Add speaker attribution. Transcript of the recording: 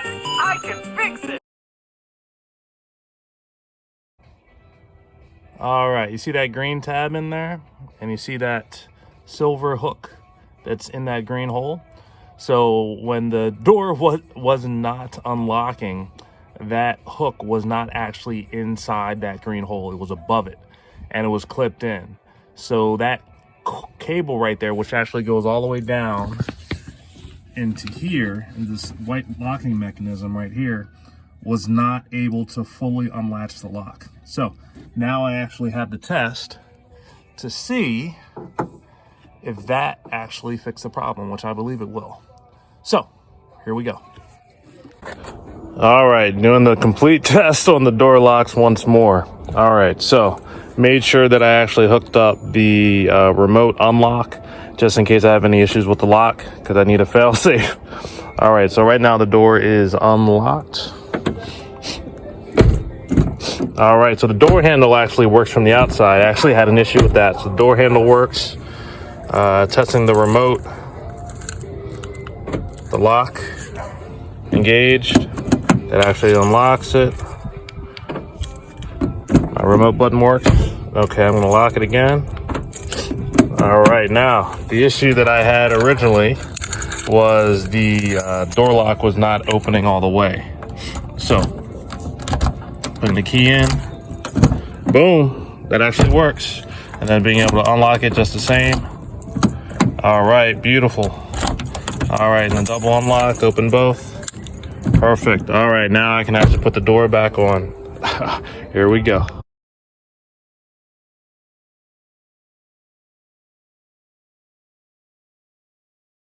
Speaker 1: I can fix it.
Speaker 2: All right, you see that green tab in there? And you see that silver hook that's in that green hole? So when the door was not unlocking, that hook was not actually inside that green hole. It was above it, and it was clipped in. So that cable right there, which actually goes all the way down into here, in this white locking mechanism right here, was not able to fully unlatch the lock. So now I actually have the test to see if that actually fixed the problem, which I believe it will. So here we go. All right, doing the complete test on the door locks once more. All right, so made sure that I actually hooked up the remote unlock just in case I have any issues with the lock, because I need a fail safe. All right, so right now the door is unlocked. All right, so the door handle actually works from the outside. I actually had an issue with that. So the door handle works. Testing the remote. The lock engaged. That actually unlocks it. My remote button works. Okay, I'm gonna lock it again. All right, now the issue that I had originally was the door lock was not opening all the way. So putting the key in, boom, that actually works. And then being able to unlock it just the same. All right, beautiful. All right, and then double unlock, open both. Perfect. All right, now I can actually put the door back on. Here we go.